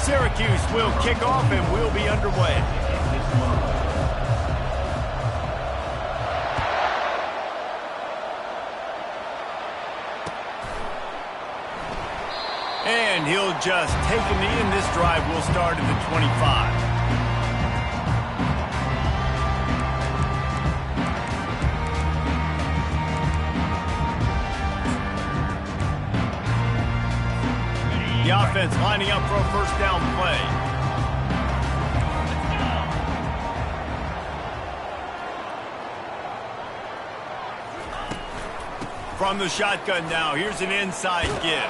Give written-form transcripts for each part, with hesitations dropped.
Syracuse will kick off and we'll be underway. And he'll just take a knee, and this drive will start at the 25. The offense lining up for a first down play. From the shotgun now, here's an inside give.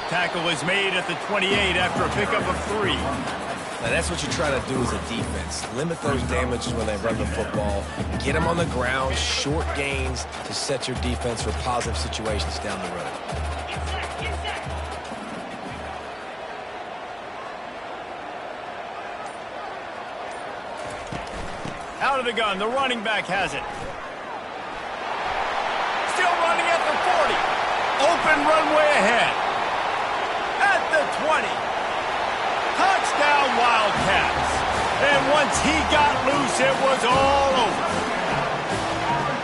Tackle is made at the 28 after a pickup of 3. Now that's what you try to do as a defense. Limit those damages when they run the football. Get them on the ground, short gains to set your defense for positive situations down the road. Out of the gun, the running back has it. Still running at the 40. Open runway ahead. At the 20. Touchdown Wildcats. And once he got loose, it was all over.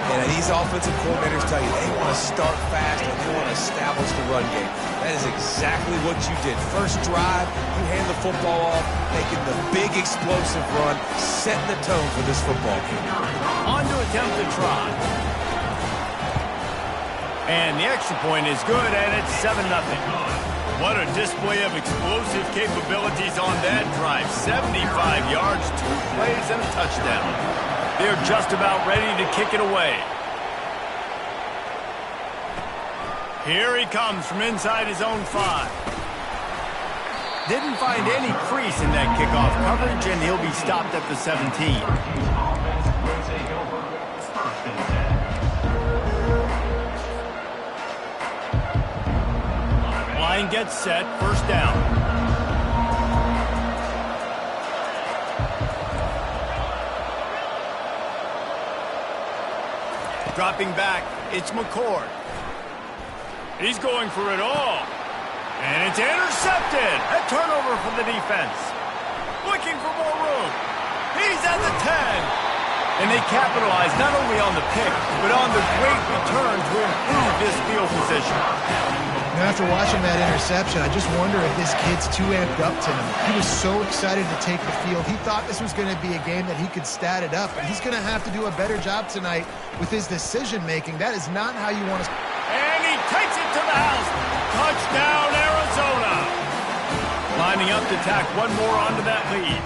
And these offensive coordinators tell you they want to start fast and they want to establish the run game. That is exactly what you did. First drive, you hand the football off, making the big explosive run, setting the tone for this football game. On to attempt the try. And the extra point is good, and it's 7-0. What a display of explosive capabilities on that drive. 75 yards, 2 plays, and a touchdown. They're just about ready to kick it away. Here he comes from inside his own 5. Didn't find any crease in that kickoff coverage, and he'll be stopped at the 17. Line gets set, first down. Dropping back, it's McCord. He's going for it all. And it's intercepted. A turnover for the defense. Looking for more room. He's at the 10. And they capitalize not only on the pick, but on the great return to improve this field position. After watching that interception, I just wonder if this kid's too amped up tonight. He was so excited to take the field. He thought this was going to be a game that he could stat it up, but he's going to have to do a better job tonight with his decision-making. That is not how you want to... And he takes it to the house. Touchdown, Arizona. Lining up to tack one more onto that lead.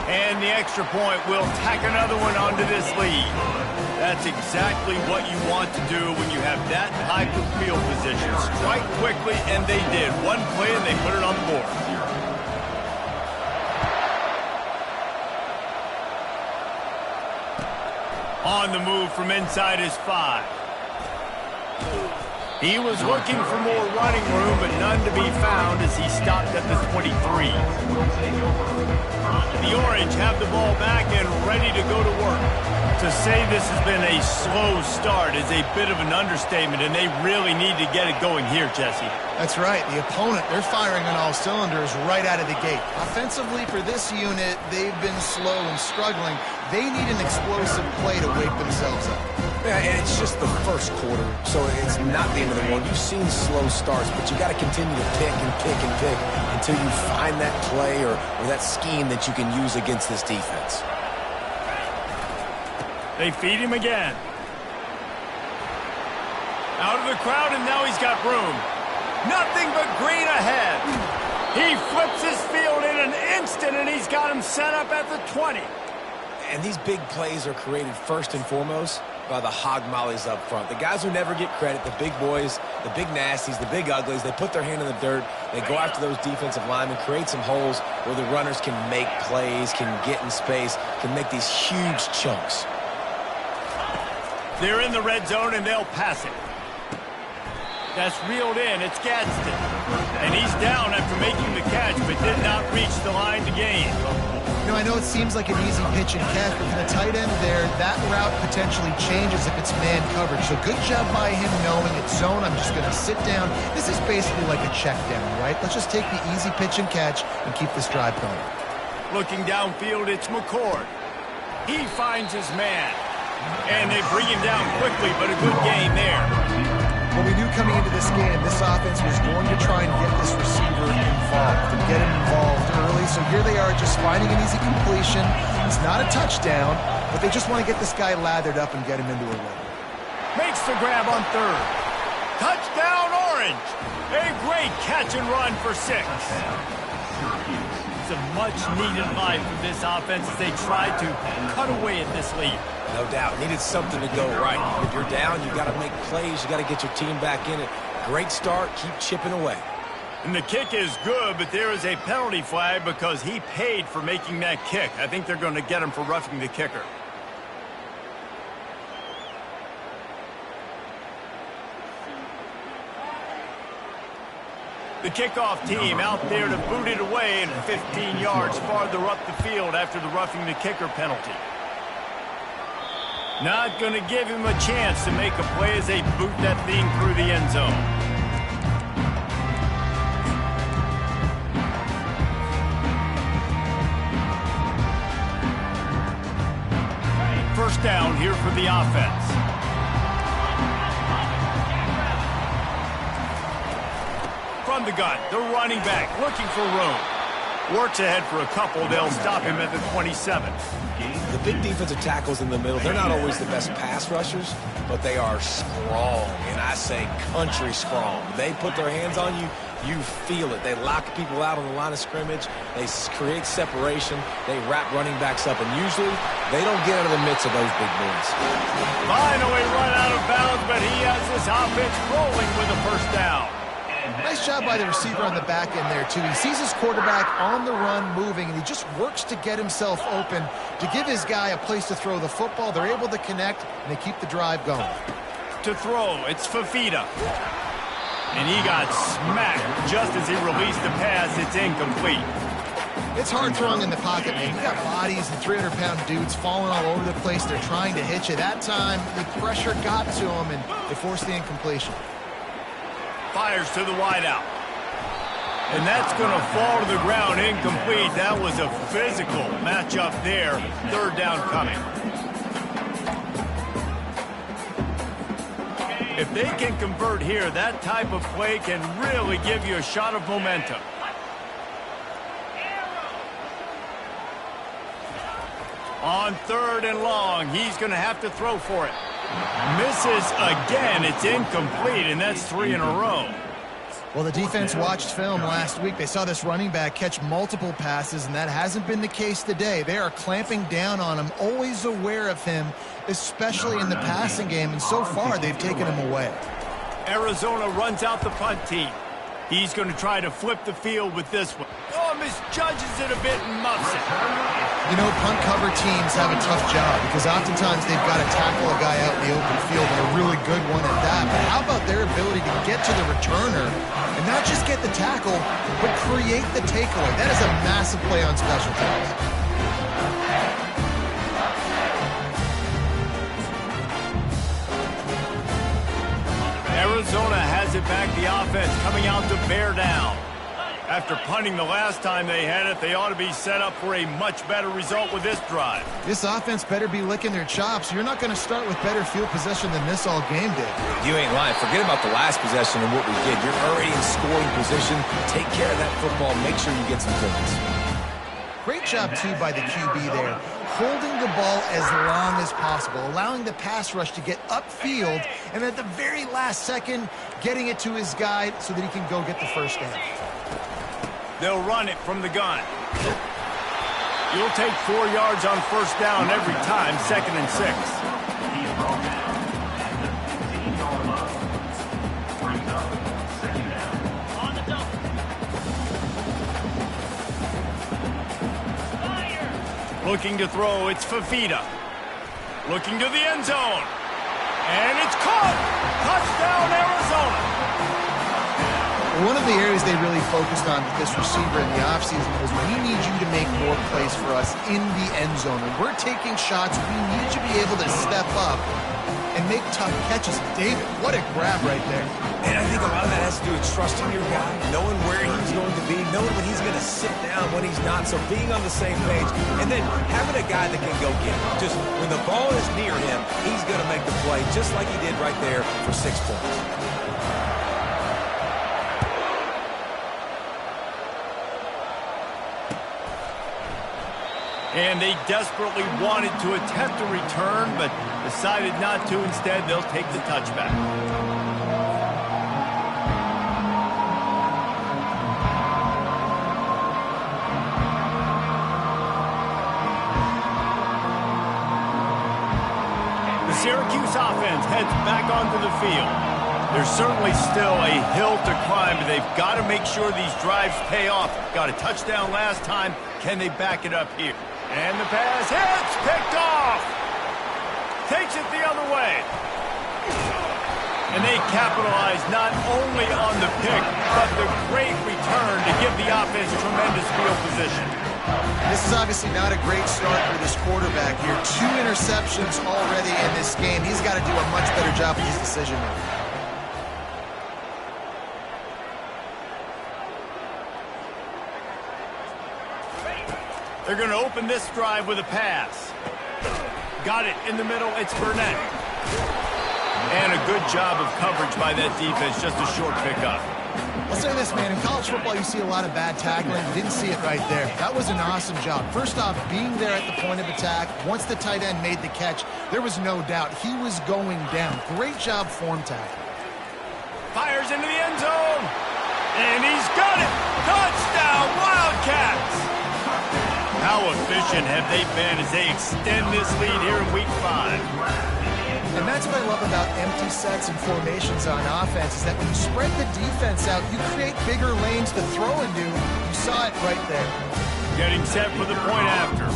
And the extra point will tack another one onto this lead. That's exactly what you want to do when you have that type of field position. Strike quickly, and they did. One play, and they put it on the board. On the move from inside his 5. He was looking for more running room, but none to be found as he stopped at the 23. The Orange have the ball back and ready to go to work. To say this has been a slow start is a bit of an understatement, and they really need to get it going here, Jesse. That's right. The opponent, they're firing on all cylinders right out of the gate. Offensively, for this unit, they've been slow and struggling. They need an explosive play to wake themselves up. Yeah, and it's just the first quarter, so it's not the end of the world. You've seen slow starts, but you got to continue to pick and pick and pick until you find that play or that scheme that you can use against this defense. They feed him again. Out of the crowd, and now he's got room. Nothing but green ahead. He flips his field in an instant, and he's got him set up at the 20. And these big plays are created first and foremost by the hog mollies up front. The guys who never get credit, the big boys, the big nasties, the big uglies, they put their hand in the dirt, they go after those defensive linemen, create some holes where the runners can make plays, can get in space, can make these huge chunks. They're in the red zone, and they'll pass it. That's reeled in. It's Gadsden. And he's down after making the catch, but did not reach the line to gain. You know, I know it seems like an easy pitch and catch, but for the tight end there, that route potentially changes if it's man coverage. So good job by him knowing it's zone. I'm just going to sit down. This is basically like a check down, right? Let's just take the easy pitch and catch and keep this drive going. Looking downfield, it's McCord. He finds his man. And they bring him down quickly, but a good gain there. Well, we knew coming into this game, this offense was going to try and get this receiver involved and get him involved early. So here they are just finding an easy completion. It's not a touchdown, but they just want to get this guy lathered up and get him into a rhythm. Makes the grab on third. Touchdown, Orange. A great catch and run for 6. It's a much-needed line for this offense as they try to cut away at this lead. No doubt. Needed something to go right. If you're down, you got to make plays. You got to get your team back in it. Great start. Keep chipping away. And the kick is good, but there is a penalty flag because he paid for making that kick. I think they're going to get him for roughing the kicker. The kickoff team out there to boot it away and 15 yards farther up the field after the roughing the kicker penalty. Not going to give him a chance to make a play as they boot that thing through the end zone. First down here for the offense. From the gun, the running back looking for room. Works ahead for a couple. They'll stop him at the 27. The big defensive tackles in the middle, they're not always the best pass rushers, but they are strong, and I say country strong. They put their hands on you, you feel it. They lock people out on the line of scrimmage. They create separation. They wrap running backs up, and usually they don't get out of the midst of those big boys. Finally run out of bounds, but he has this offense rolling with a first down. Nice job by the receiver on the back end there, too. He sees his quarterback on the run moving, and he just works to get himself open to give his guy a place to throw the football. They're able to connect, and they keep the drive going. To throw, it's Fafita. And he got smacked just as he released the pass. It's incomplete. It's hard throwing in the pocket, man. You got bodies and 300-pound dudes falling all over the place. They're trying to hit you. That time, the pressure got to him, and they forced the incompletion. Fires to the wideout. And that's going to fall to the ground incomplete. That was a physical matchup there. Third down coming. If they can convert here, that type of play can really give you a shot of momentum. On third and long, he's going to have to throw for it. Misses again. It's incomplete, and that's 3 in a row. Well, the defense watched film last week. They saw this running back catch multiple passes, and that hasn't been the case today. They are clamping down on him, always aware of him, especially in the passing game, and so far they've taken him away. Arizona runs out the punt team. He's going to try to flip the field with this one. Oh, misjudges it a bit and muffs it. You know, punt cover teams have a tough job because oftentimes they've got to tackle a guy out in the open field, and a really good one at that. But how about their ability to get to the returner and not just get the tackle, but create the takeaway? That is a massive play on special teams. Arizona has it back, the offense coming out to bear down. After punting the last time they had it, they ought to be set up for a much better result with this drive. This offense better be licking their chops. You're not going to start with better field possession than this all game did. You ain't lying. Forget about the last possession and what we did. You're already in scoring position. Take care of that football. Make sure you get some points. Great job, too, by the QB there. Holding the ball as long as possible, allowing the pass rush to get upfield, and at the very last second, getting it to his guy so that he can go get the first down. They'll run it from the gun. You'll take 4 yards on first down every time, 2nd and 6. Looking to throw, it's Fafita. Looking to the end zone. And it's caught! Touchdown, Arizona! One of the areas they really focused on with this receiver in the offseason was we need you to make more plays for us in the end zone. When we're taking shots, we need you to be able to step up and make tough catches. David, what a grab right there. And I think a lot of that has to do with trusting your guy, knowing where he's going to be, knowing when he's going to sit down, when he's not. So being on the same page, and then having a guy that can go get it. Just when the ball is near him, he's going to make the play, just like he did right there for 6 points. And they desperately wanted to attempt a return, but decided not to. Instead, they'll take the touchback. The Syracuse offense heads back onto the field. There's certainly still a hill to climb, but they've got to make sure these drives pay off. Got a touchdown last time. Can they back it up here? And the pass hits, picked off. Takes it the other way. And they capitalize not only on the pick, but the great return to give the offense tremendous field position. This is obviously not a great start for this quarterback here. 2 interceptions already in this game. He's got to do a much better job with his decision making. They're going to open this drive with a pass. Got it in the middle. It's Burnett. And a good job of coverage by that defense. Just a short pickup. I'll say this, man. In college football, you see a lot of bad tackling. You didn't see it right there. That was an awesome job. First off, being there at the point of attack. Once the tight end made the catch, there was no doubt he was going down. Great job form tackle. Fires into the end zone. And he's got it. Touchdown, Wildcats. How efficient have they been as they extend this lead here in Week 5? And that's what I love about empty sets and formations on offense, is that when you spread the defense out, you create bigger lanes to throw into. You saw it right there. Getting set for the point after.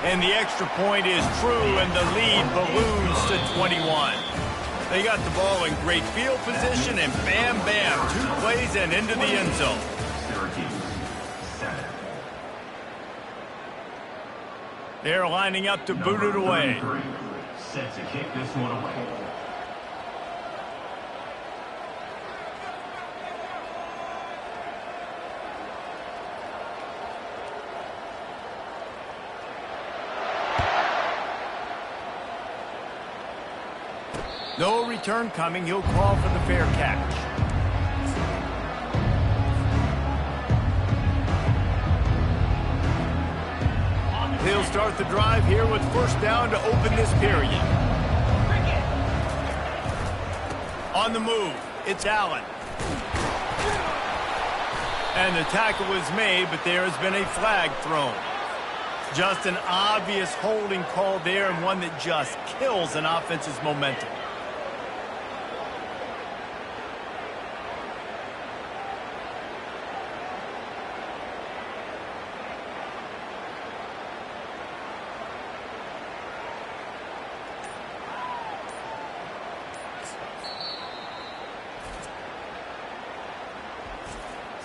And the extra point is true, and the lead balloons to 21. They got the ball in great field position, and bam, bam, 2 plays and into the end zone. They're lining up to boot it away. Set to kick this one away. No return coming. He'll call for the fair catch. He'll start the drive here with first down to open this period. On the move, it's Allen. And the tackle was made, but there has been a flag thrown. Just an obvious holding call there, and one that just kills an offense's momentum.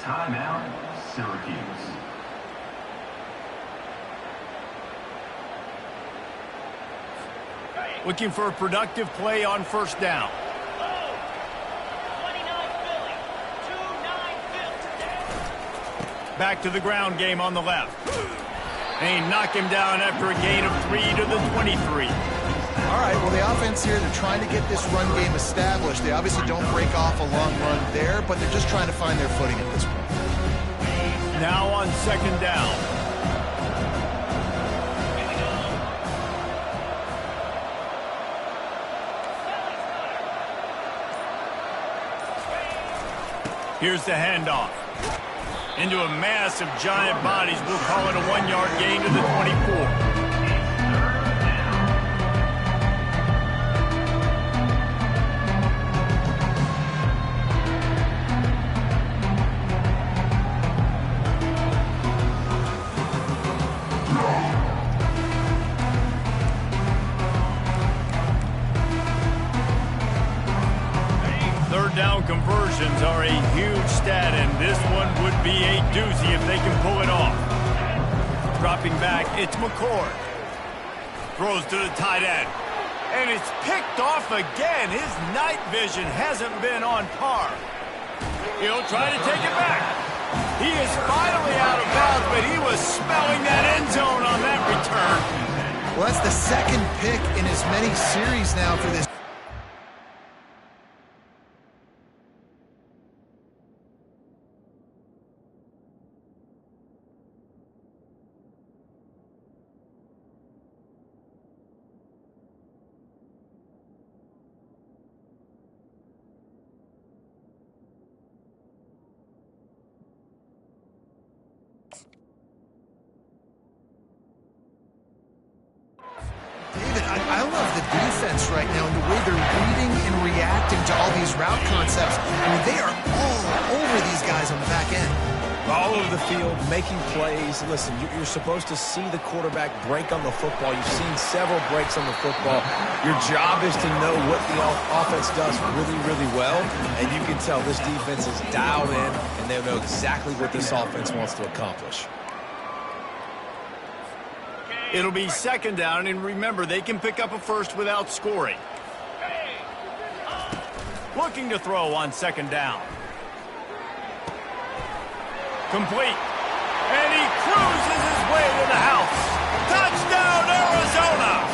Timeout, Syracuse. Looking for a productive play on first down. Back to the ground game on the left. They knock him down after a gain of 3 to the 23. All right, well, the offense here, they're trying to get this run game established. They obviously don't break off a long run there, but they're just trying to find their footing at this point. Now on second down. Here's the handoff. Into a mass of giant bodies. We'll call it a 1-yard gain to the 24. interceptions are a huge stat, and this one would be a doozy if they can pull it off. Dropping back, it's McCord. Throws to the tight end. And it's picked off again. His night vision hasn't been on par. He'll try to take it back. He is finally out of bounds, but he was smelling that end zone on that return. Well, that's the second pick in as many series now for this. David, I love the defense right now and the way they're reading and reacting to all these route concepts. I mean, they are all over these guys on the back end. All over the field, making plays. Listen, you're supposed to see the quarterback break on the football. You've seen several breaks on the football. Your job is to know what the offense does really, really well. And you can tell this defense is dialed in, and they know exactly what this offense wants to accomplish. It'll be second down, and remember, they can pick up a first without scoring. Looking to throw on second down. Complete. And he cruises his way to the house. Touchdown, Arizona!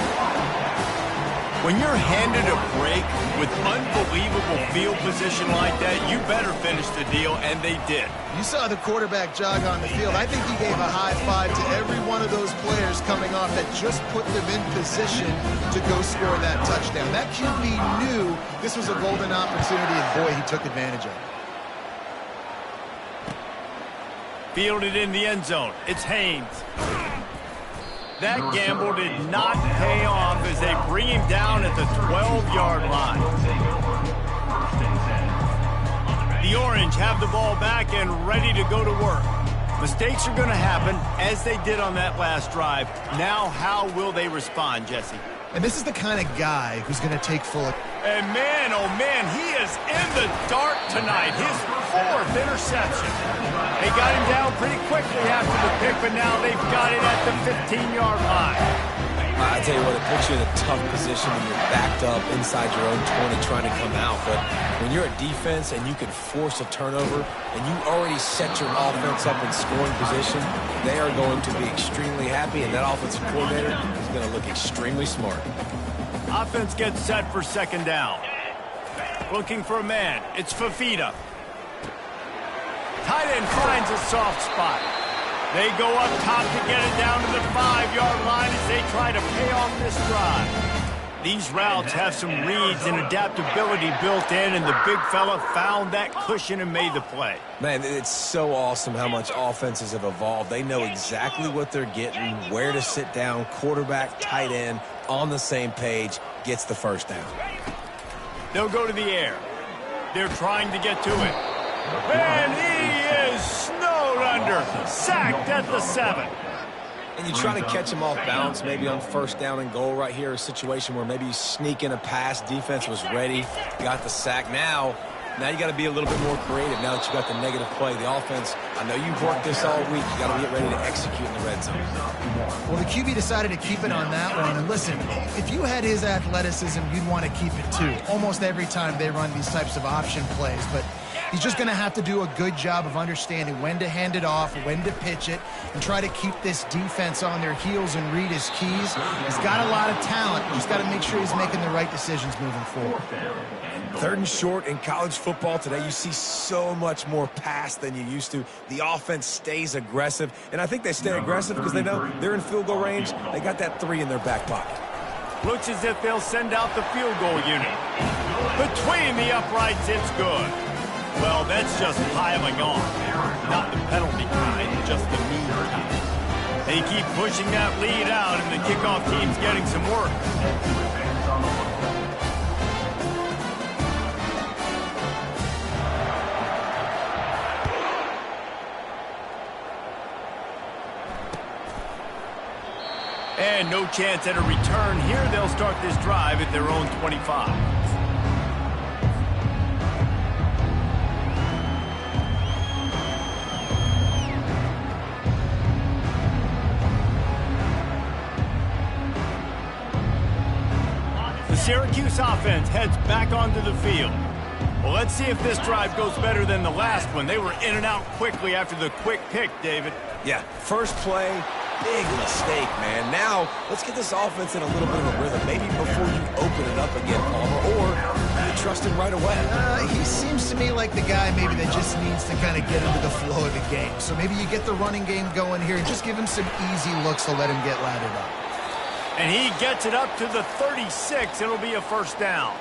When you're handed a break with unbelievable field position like that, you better finish the deal, and they did. You saw the quarterback jog on the field. I think he gave a high five to every one of those players coming off that just put them in position to go score that touchdown. That QB knew this was a golden opportunity, and boy, he took advantage of it. Fielded in the end zone. It's Haynes. That gamble did not pay off as they bring him down at the 12-yard line. The Orange have the ball back and ready to go to work. Mistakes are going to happen, as they did on that last drive. Now, how will they respond, Jesse? And this is the kind of guy who's going to take full. And man, oh man, he is in the dark tonight. His fourth interception. They got him down pretty quickly after the pick, but now they've got it at the 15-yard line. I tell you what, it puts you in a tough position when you're backed up inside your own 20 trying to come out. But when you're a defense and you can force a turnover and you already set your offense up in scoring position, they are going to be extremely happy, and that offensive coordinator is going to look extremely smart. Offense gets set for second down. Looking for a man. It's Fafita. Tight end finds a soft spot. They go up top to get it down to the 5-yard line as they try to pay off this drive. These routes have some reads and adaptability built in, and the big fella found that cushion and made the play. Man, it's so awesome how much offenses have evolved. They know exactly what they're getting, where to sit down, quarterback, tight end, on the same page, gets the first down. They'll go to the air. They're trying to get to it. And he is snowed under, sacked at the 7. And you try to catch him off balance, maybe on first down and goal right here, a situation where maybe you sneak in a pass, defense was ready, got the sack. Now you got to be a little bit more creative now that you got the negative play. The offense, I know you've worked this all week. You got to get ready to execute in the red zone. Well, the QB decided to keep it on that one. And listen, if you had his athleticism, you'd want to keep it too. Almost every time they run these types of option plays. But he's just going to have to do a good job of understanding when to hand it off, when to pitch it, and try to keep this defense on their heels and read his keys. He's got a lot of talent. He's got to make sure he's making the right decisions moving forward. Third and short in college football today, you see so much more pass than you used to. The offense stays aggressive, and I think they stay aggressive because they know they're in field goal range. They got that 3 in their back pocket. Looks as if they'll send out the field goal unit. Between the uprights, it's good. Well, that's just piling on. Not the penalty kind, just the mean kind. They keep pushing that lead out, and the kickoff team's getting some work. And no chance at a return here. They'll start this drive at their own 25. Syracuse offense heads back onto the field. Well, let's see if this drive goes better than the last one. They were in and out quickly after the quick pick, David. Yeah, first play, big mistake, man. Now, let's get this offense in a little bit of a rhythm. Maybe before you open it up again, Palmer, or you trust him right away. He seems to me like the guy maybe that just needs to kind of get into the flow of the game. So maybe you get the running game going here and just give him some easy looks to let him get lathered up. And he gets it up to the 36. It'll be a first down.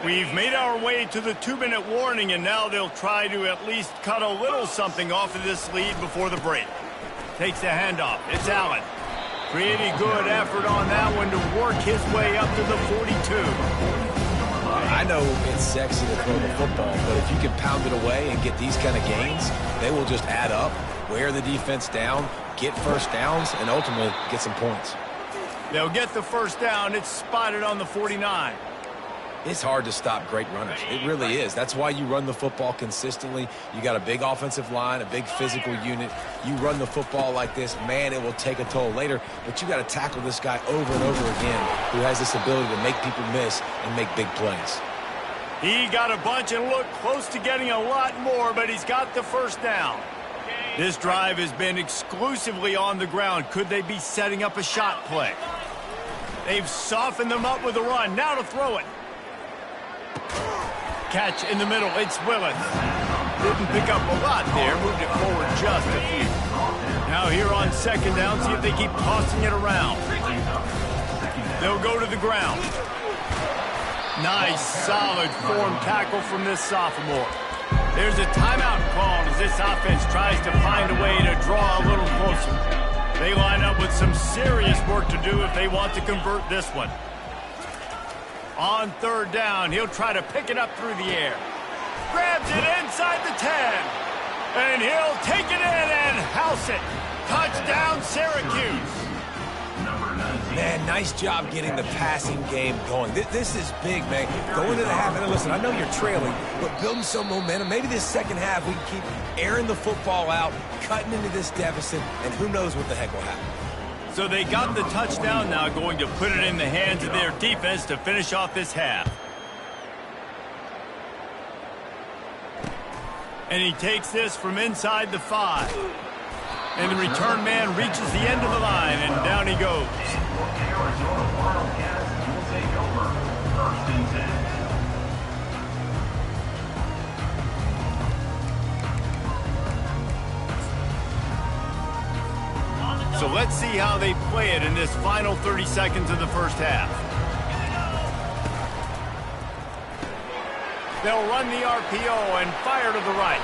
We've made our way to the 2-minute warning, and now they'll try to at least cut a little something off of this lead before the break. Takes the handoff. It's Allen. Pretty good effort on that one to work his way up to the 42. I know it's sexy to throw the football, but if you can pound it away and get these kind of gains, they will just add up, wear the defense down, get first downs, and ultimately get some points. They'll get the first down. It's spotted on the 49. It's hard to stop great runners. It really is. That's why you run the football consistently. You got a big offensive line, a big physical unit. You run the football like this, man, it will take a toll later. But you got to tackle this guy over and over again who has this ability to make people miss and make big plays. He got a bunch and looked close to getting a lot more, but he's got the first down. This drive has been exclusively on the ground. Could they be setting up a shot play? They've softened them up with a run. Now to throw it. Catch in the middle. It's Willis. Didn't pick up a lot there. Moved it forward just a few. Now here on second down, see if they keep tossing it around. They'll go to the ground. Nice, solid form tackle from this sophomore. There's a timeout called as this offense tries to find a way to draw a little closer. They line up with some serious work to do if they want to convert this one. On third down, he'll try to pick it up through the air. Grabs it inside the 10. And he'll take it in and house it. Touchdown, Syracuse. Man, nice job getting the passing game going. This is big, man. Going into the half, and listen, I know you're trailing, but building some momentum. Maybe this second half we can keep airing the football out, cutting into this deficit, and who knows what the heck will happen. So they got the touchdown now, going to put it in the hands of their defense to finish off this half. And he takes this from inside the 5. And the return man reaches the end of the line, and down he goes. So let's see how they play it in this final 30 seconds of the first half. They'll run the RPO and fire to the right.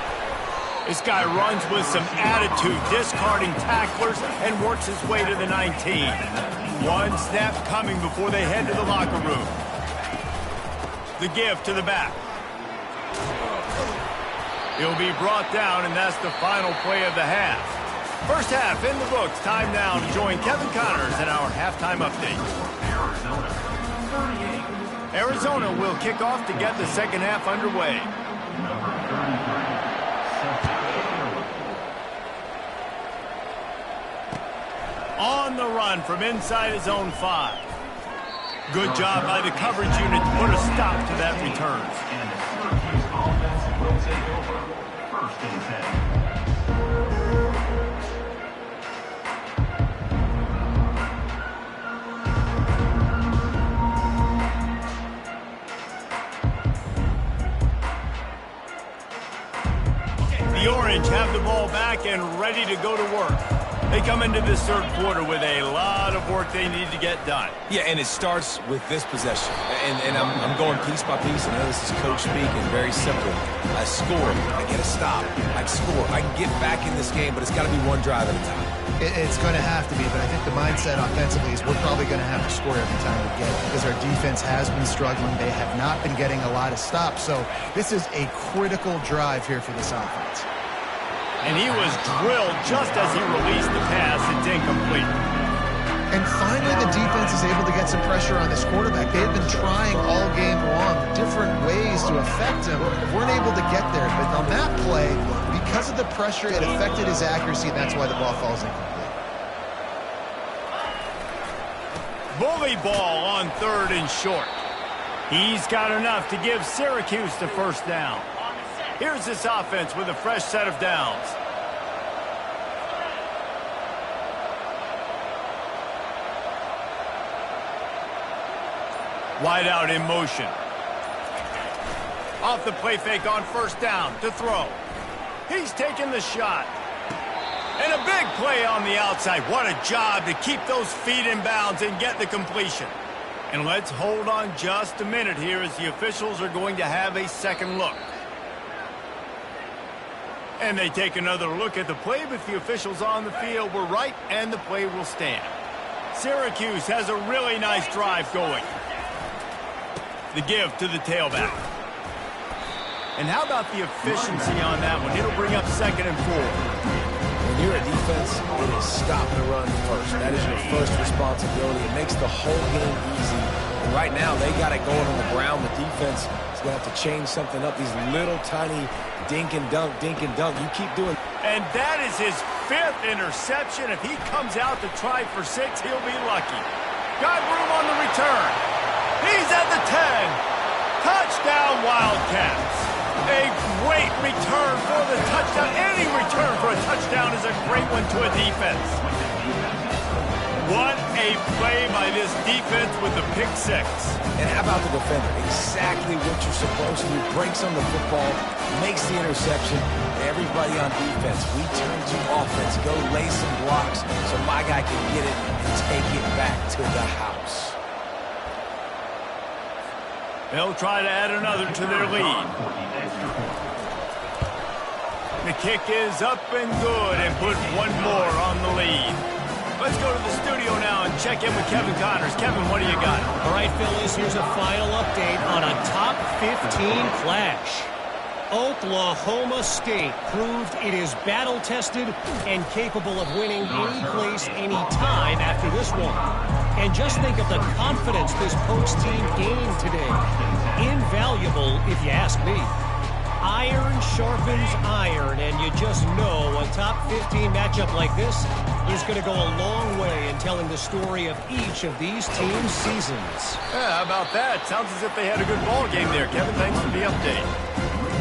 This guy runs with some attitude, discarding tacklers, and works his way to the 19. One snap coming before they head to the locker room. The give to the back. He'll be brought down, and that's the final play of the half. First half in the books. Time now to join Kevin Connors in our halftime update. Arizona will kick off to get the second half underway. On the run from inside his own 5. Good job by the coverage unit to put a stop to that return. And the Syracuse offense will take over. First and 10. The Orange have the ball back and ready to go to work. They come into this third quarter with a lot of work they need to get done. Yeah, and it starts with this possession. And I'm going piece by piece. I know this is coach speaking, very simple. I score, I get a stop, I score. I can get back in this game, but it's got to be one drive at a time. It's going to have to be, but I think the mindset offensively is we're probably going to have to score every time we get it because our defense has been struggling. They have not been getting a lot of stops. So this is a critical drive here for this offense. And he was drilled just as he released the pass. It's incomplete. And finally, the defense is able to get some pressure on this quarterback. They have been trying all game long different ways to affect him. Weren't able to get there. But on that play, because of the pressure, it affected his accuracy, and that's why the ball falls incomplete. Bully ball on third and short. He's got enough to give Syracuse the first down. Here's this offense with a fresh set of downs. Wide out in motion. Off the play fake on first down to throw. He's taking the shot. And a big play on the outside. What a job to keep those feet in bounds and get the completion. And let's hold on just a minute here as the officials are going to have a second look. And they take another look at the play, but the officials on the field were right, and the play will stand. Syracuse has a really nice drive going. The give to the tailback. And how about the efficiency on that one? It'll bring up 2nd and 4. When you're a defense, it is stop the run first. That is your first responsibility. It makes the whole game easy. And right now, they got it going on the ground. The defense is going to have to change something up. These little tiny dink and dunk, dink and dunk. You keep doing. And that is his 5th interception. If he comes out to try for 6, he'll be lucky. Got room on the return. He's at the 10. Touchdown, Wildcats. A great return for the touchdown. Any return for a touchdown is a great one to a defense. What a play by this defense with the pick 6. And how about the defender? Exactly what you're supposed to do. Breaks on the football, makes the interception. Everybody on defense, we turn to offense. Go lay some blocks so my guy can get it and take it back to the house. They'll try to add another to their lead. The kick is up and good and put one more on the lead. Let's go to the studio now and check in with Kevin Connors. Kevin, what do you got? All right, Phyllis, here's a final update on a top 15 clash. Oklahoma State proved it is battle-tested and capable of winning any place, any time after this one. And just think of the confidence this Pokes team gained today. Invaluable, if you ask me. Iron sharpens iron, and you just know a top 15 matchup like this is going to go a long way in telling the story of each of these teams' seasons. Yeah, how about that? Sounds as if they had a good ball game there. Kevin, thanks for the update.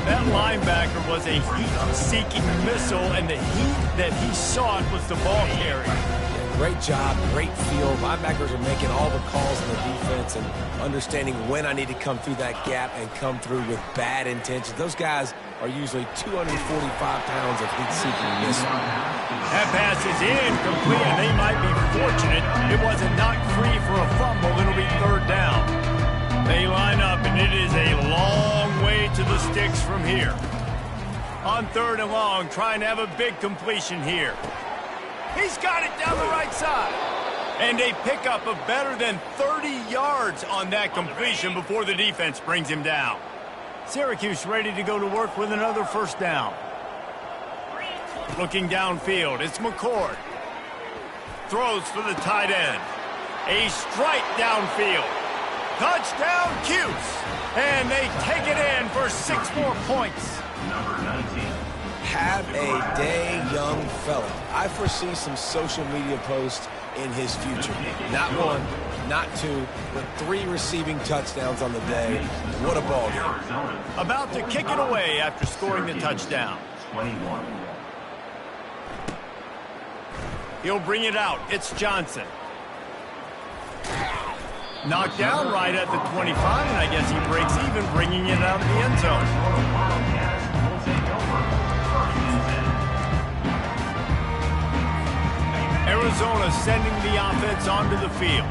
That linebacker was a heat-seeking missile, and the heat that he sought was the ball carrier. Great job, great feel. Linebackers are making all the calls in the defense and understanding when I need to come through that gap and come through with bad intentions. Those guys are usually 245 pounds of heat-seeking missile. That pass is incomplete, and they might be fortunate it wasn't knocked free for a fumble. It'll be 3rd down. They line up, and it is a long way to the sticks from here. On 3rd and long, trying to have a big completion here. He's got it down the right side. And a pickup of better than 30 yards on that completion before the defense brings him down. Syracuse ready to go to work with another 1st down. Looking downfield, it's McCord. Throws for the tight end. A strike downfield. Touchdown, Cuse. And they take it in for 6 more points. Number 19. Have a day, young fella. I foresee some social media posts in his future. Not 1, not 2, but 3 receiving touchdowns on the day. What a ball game. About to kick it away after scoring the touchdown. 21. He'll bring it out. It's Johnson. Knocked down right at the 25, and I guess he breaks even, bringing it out of the end zone. Arizona sending the offense onto the field.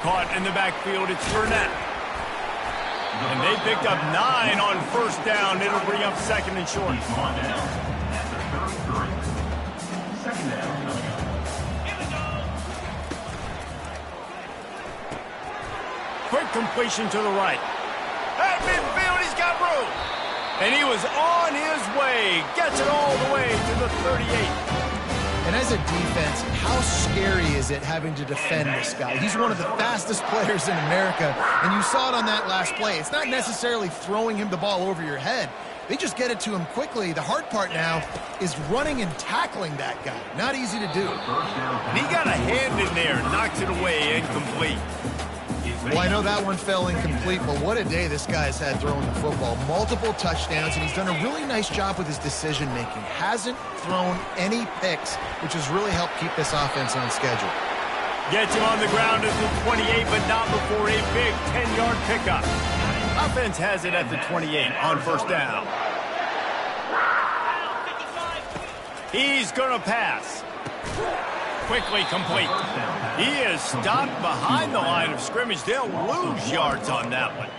Caught in the backfield, it's Burnett. And they picked up 9 on 1st down. It'll bring up 2nd and short. Quick completion to the right. At midfield, he's got room. And he was on his way. Gets it all the way to the 38. And as a defense, how scary is it having to defend this guy? He's one of the fastest players in America, and you saw it on that last play. It's not necessarily throwing him the ball over your head. They just get it to him quickly. The hard part now is running and tackling that guy. Not easy to do. And he got a hand in there, knocks it away, incomplete. Well, I know that one fell incomplete, but what a day this guy's had throwing the football. Multiple touchdowns, and he's done a really nice job with his decision-making. Hasn't thrown any picks, which has really helped keep this offense on schedule. Gets him on the ground at the 28, but not before a big 10-yard pickup. Offense has it at the 28 on first down. He's going to pass. Quickly complete. He is stopped behind the line of scrimmage. They'll lose yards on that one.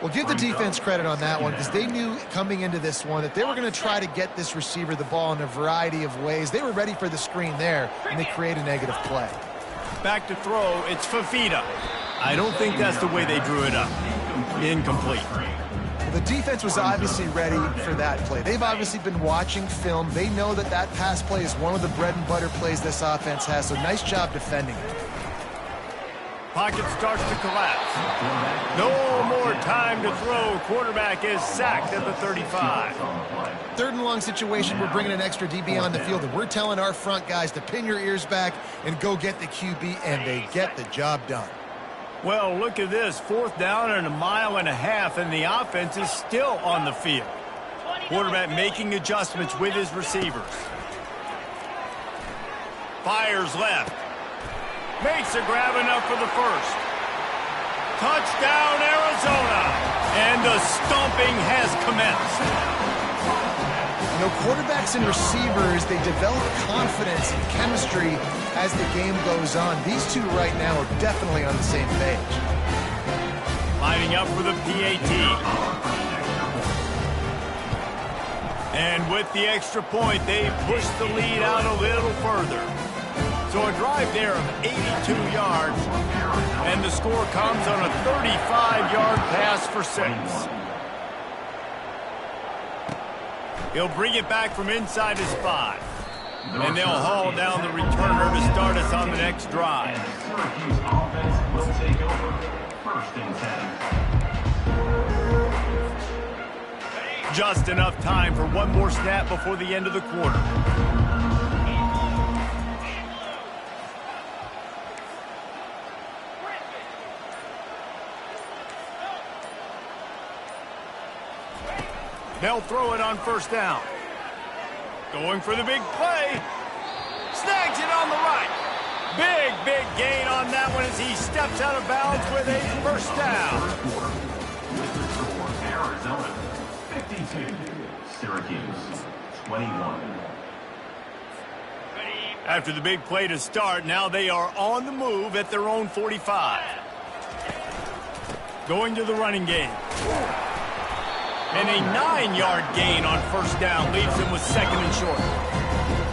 Well, give the defense credit on that one because they knew coming into this one that they were going to try to get this receiver the ball in a variety of ways. They were ready for the screen there, and they create a negative play. Back to throw, it's Fafita. I don't think that's the way they drew it up. Incomplete. Well, the defense was obviously ready for that play. They've obviously been watching film. They know that that pass play is one of the bread and butter plays this offense has, so nice job defending it. Pocket starts to collapse. No more time to throw. Quarterback is sacked at the 35. Third and long situation, we're bringing an extra DB on the field, and we're telling our front guys to pin your ears back and go get the QB, and they get the job done. Well, look at this. Fourth down and 1.5 miles, and the offense is still on the field. Quarterback making adjustments with his receivers. Fires left. Makes a grab enough for the first. Touchdown, Arizona. And the stomping has commenced. You know, quarterbacks and receivers, they develop confidence and chemistry as the game goes on. These two right now are definitely on the same page. Lining up for the PAT. And with the extra point, they push the lead out a little further. So a drive there of 82 yards, and the score comes on a 35-yard pass for 6. He'll bring it back from inside his 5. And they'll haul down the returner to start us on the next drive. Syracuse offense will take over. First and 10. Just enough time for one more snap before the end of the quarter. They'll throw it on first down. Going for the big play. Snags it on the right. Big gain on that one as he steps out of bounds with a first down. Arizona 52, Syracuse 21. After the big play to start, now they are on the move at their own 45. Going to the running game. And a 9-yard gain on first down leaves them with second and short.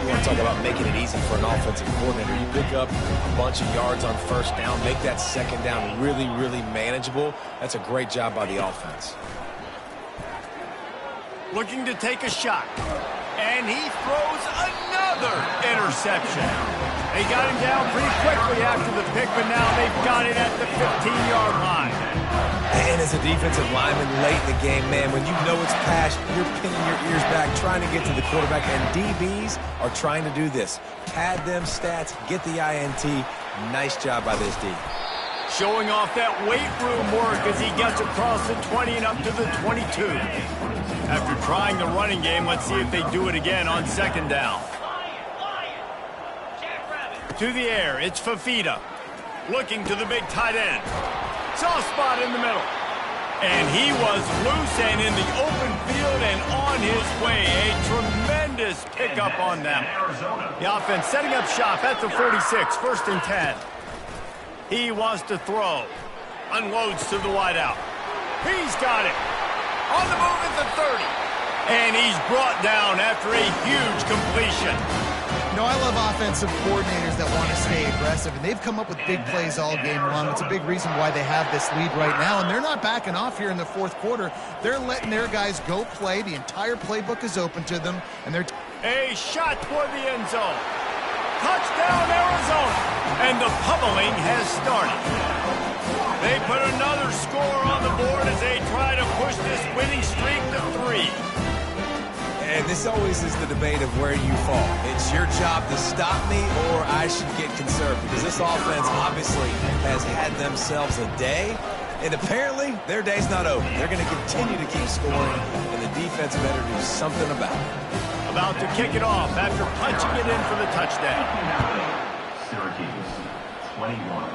You want to talk about making it easy for an offensive coordinator. You pick up a bunch of yards on first down, make that second down really manageable. That's a great job by the offense. Looking to take a shot. And he throws another interception. They got him down pretty quickly after the pick, but now they've got it at the 15-yard line. And as a defensive lineman late in the game, man, when you know it's pass, you're pinning your ears back, trying to get to the quarterback, and DBs are trying to do this. Pad them stats, get the INT. Nice job by this D. Showing off that weight room work as he gets across the 20 and up to the 22. After trying the running game, let's see if they do it again on second down. To the air, it's Fafita. Looking to the big tight end. Soft spot in the middle. And he was loose and in the open field and on his way. A tremendous pickup on them. The offense setting up shop at the 46, first and 10. He wants to throw. Unloads to the wideout. He's got it. On the move at the 30. And he's brought down after a huge completion. You know, I love offensive coordinators that want to stay aggressive, and they've come up with big plays all game long. It's a big reason why they have this lead right now, and they're not backing off here in the fourth quarter. They're letting their guys go play. The entire playbook is open to them, and they're... A shot toward the end zone. Touchdown, Arizona. And the pummeling has started. They put another score on the board as they try to push this winning streak to 3. And this always is the debate of where you fall. It's your job to stop me, or I should get conserved, because this offense obviously has had themselves a day, and apparently their day's not over. They're going to continue to keep scoring, and the defense better do something about it. About to kick it off after punching it in for the touchdown. Syracuse, 21.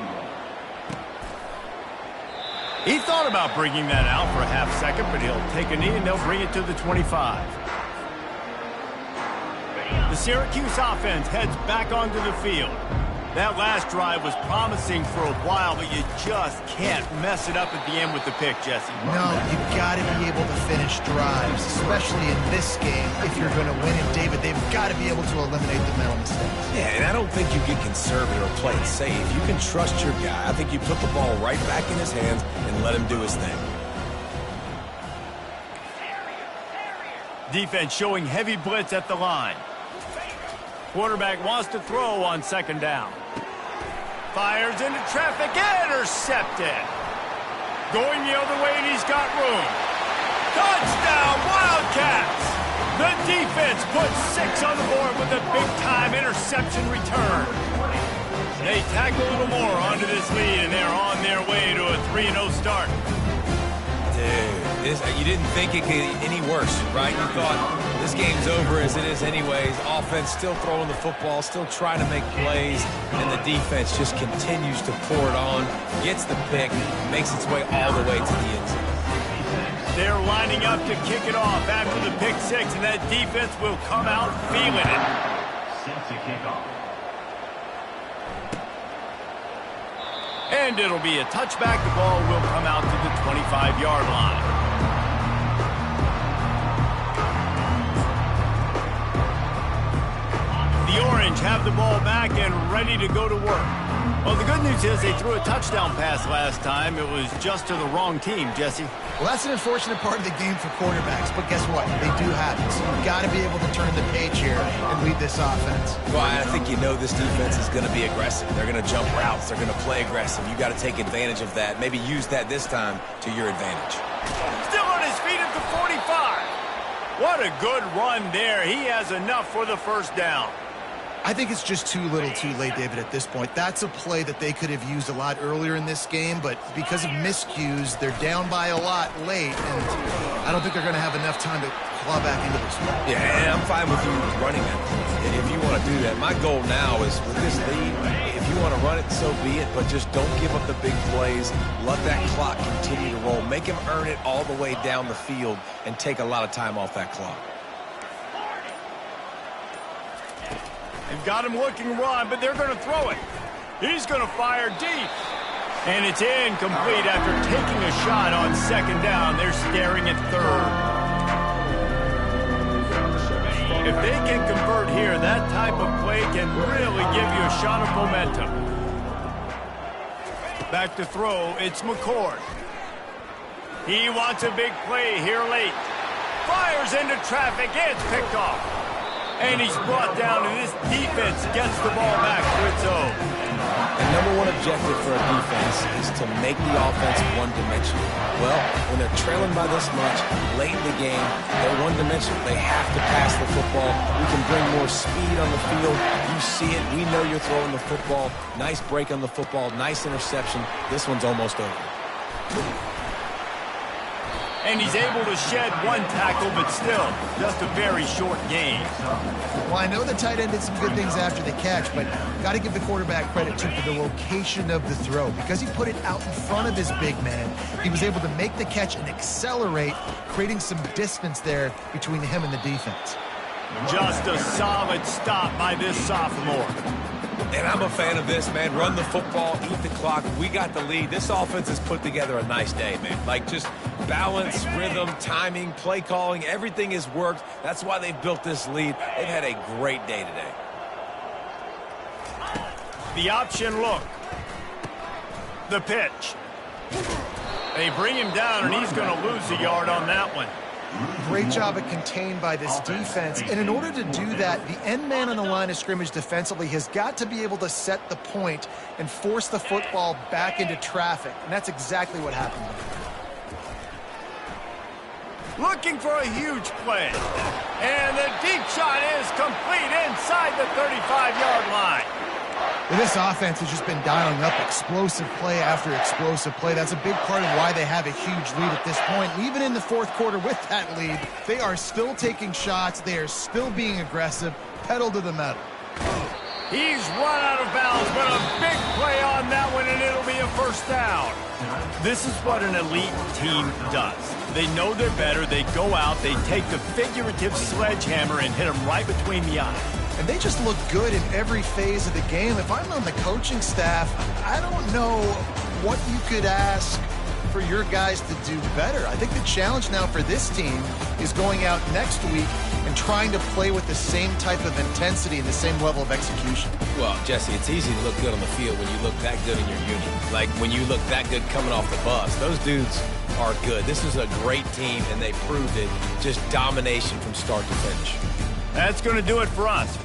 He thought about bringing that out for a half second, but he'll take a knee and they'll bring it to the 25. The Syracuse offense heads back onto the field. That last drive was promising for a while, but you just can't mess it up at the end with the pick, Jesse. No, you've got to be able to finish drives, especially in this game. If you're going to win it, David, they've got to be able to eliminate the mental mistakes. Yeah, and I don't think you get conservative or play it safe. You can trust your guy. I think you put the ball right back in his hands and let him do his thing. Defense showing heavy blitz at the line. Quarterback wants to throw on second down. Fires into traffic, intercepted. Going the other way, and he's got room. Touchdown, Wildcats! The defense puts 6 on the board with a big-time interception return. They tack a little more onto this lead, and they're on their way to a 3-0 start. Dude, you didn't think it could get any worse, right? You thought this game's over as it is anyways. Offense still throwing the football, still trying to make plays, and the defense just continues to pour it on, gets the pick, makes its way all the way to the end zone. They're lining up to kick it off after the pick 6, and that defense will come out feeling it. Set to kick off. And it'll be a touchback. The ball will come out to the 25-yard line. The Orange have the ball back and ready to go to work. Well, the good news is they threw a touchdown pass last time. It was just to the wrong team, Jesse. Well, that's an unfortunate part of the game for quarterbacks, but guess what? They do have it, so you've got to be able to turn the page here and lead this offense. Well, I think you know this defense is going to be aggressive. They're going to jump routes. They're going to play aggressive. You got to take advantage of that. Maybe use that this time to your advantage. Still on his feet at the 45. What a good run there. He has enough for the first down. I think it's just too little too late, David, at this point. That's a play that they could have used a lot earlier in this game, but because of miscues, they're down by a lot late, and I don't think they're going to have enough time to claw back into this one. Yeah, and I'm fine with you running it. And if you want to do that, my goal now is with this lead, if you want to run it, so be it, but just don't give up the big plays. Let that clock continue to roll. Make him earn it all the way down the field and take a lot of time off that clock. They've got him looking run, but they're going to throw it. He's going to fire deep. And it's incomplete after taking a shot on second down. They're staring at third. If they can convert here, that type of play can really give you a shot of momentum. Back to throw, it's McCord. He wants a big play here late. Fires into traffic, it's picked off. And he's brought down, and this defense gets the ball back to its own. The number one objective for a defense is to make the offense one-dimensional. Well, when they're trailing by this much, late in the game, they're one-dimensional. They have to pass the football. We can bring more speed on the field. You see it. We know you're throwing the football. Nice break on the football. Nice interception. This one's almost over. And he's able to shed one tackle, but still, just a very short game. Well, I know the tight end did some good things after the catch, but got to give the quarterback credit, too, for the location of the throw. Because he put it out in front of his big man, he was able to make the catch and accelerate, creating some distance there between him and the defense. Just a solid stop by this sophomore. And I'm a fan of this, man. Run the football, eat the clock. We got the lead. This offense has put together a nice day, man. Like, just balance, rhythm, timing, play calling, everything has worked. That's why they've built this lead. They've had a great day today. The option look. The pitch. They bring him down, and he's going to lose a yard on that one. Great job of contained by this defense. And in order to do that, the end man on the line of scrimmage defensively has got to be able to set the point and force the football back into traffic. And that's exactly what happened. Looking for a huge play. And the deep shot is complete inside the 35-yard line. Well, this offense has just been dialing up explosive play after explosive play. That's a big part of why they have a huge lead at this point. Even in the fourth quarter with that lead, they are still taking shots. They are still being aggressive, pedal to the metal. He's run out of bounds, but a big play on that one, and it'll be a first down. This is what an elite team does. They know they're better. They go out, they take the figurative sledgehammer and hit them right between the eyes. And they just look good in every phase of the game. If I'm on the coaching staff, I don't know what you could ask for your guys to do better. I think the challenge now for this team is going out next week and trying to play with the same type of intensity and the same level of execution. Well, Jesse, it's easy to look good on the field when you look that good in your unit. Like when you look that good coming off the bus. Those dudes are good. This is a great team, and they proved it. Just domination from start to finish. That's going to do it for us.